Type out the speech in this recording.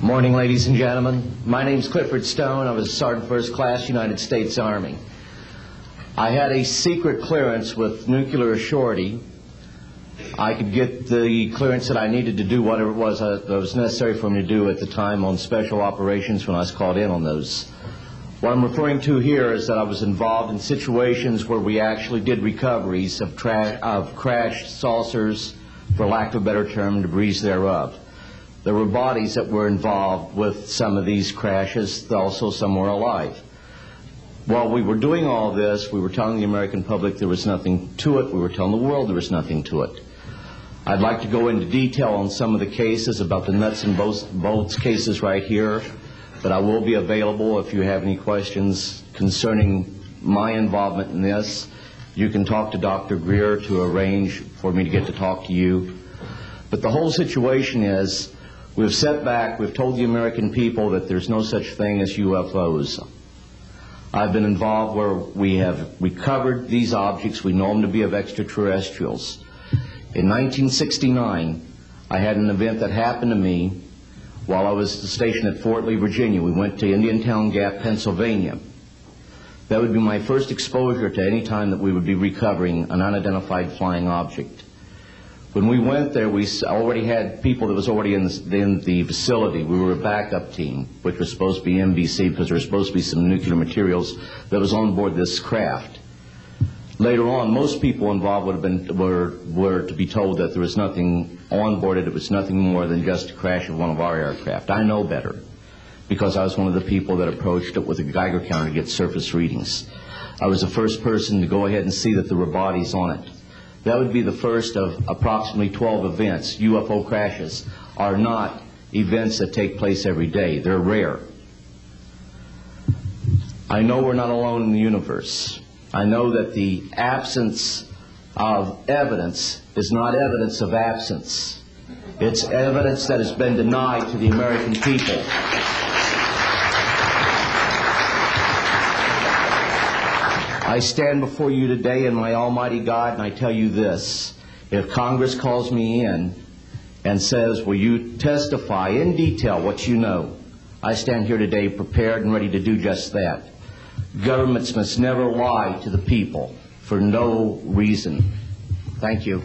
Morning, ladies and gentlemen. My name's Clifford Stone. I was a Sergeant First Class, United States Army. I had a secret clearance with nuclear surety. I could get the clearance that I needed to do whatever it was that was necessary for me to do at the time on special operations when I was called in on those. What I'm referring to here is that I was involved in situations where we actually did recoveries of crashed saucers, for lack of a better term, debris thereof. There were bodies that were involved with some of these crashes, also some were alive. While we were doing all this, we were telling the American public there was nothing to it. We were telling the world there was nothing to it. I'd like to go into detail on some of the cases, about the nuts and bolts cases right here, but I will be available if you have any questions concerning my involvement in this. You can talk to Dr. Greer to arrange for me to get to talk to you. But the whole situation is, we've set back, we've told the American people that there's no such thing as UFOs. I've been involved where we have recovered these objects. We know them to be of extraterrestrials. In 1969, I had an event that happened to me while I was stationed at Fort Lee, Virginia. We went to Indiantown Gap, Pennsylvania. That would be my first exposure to any time that we would be recovering an unidentified flying object. When we went there, we already had people that was already in the facility. We were a backup team, which was supposed to be NBC because there was supposed to be some nuclear materials that was on board this craft. Later on, most people involved would have been were to be told that there was nothing on board it. It was nothing more than just a crash of one of our aircraft. I know better because I was one of the people that approached it with a Geiger counter to get surface readings. I was the first person to go ahead and see that there were bodies on it. That would be the first of approximately 12 events. UFO crashes are not events that take place every day. They're rare. I know we're not alone in the universe. I know that the absence of evidence is not evidence of absence. It's evidence that has been denied to the American people. I stand before you today in my almighty God, and I tell you this. If Congress calls me in and says, will you testify in detail what you know, I stand here today prepared and ready to do just that. Governments must never lie to the people for no reason. Thank you.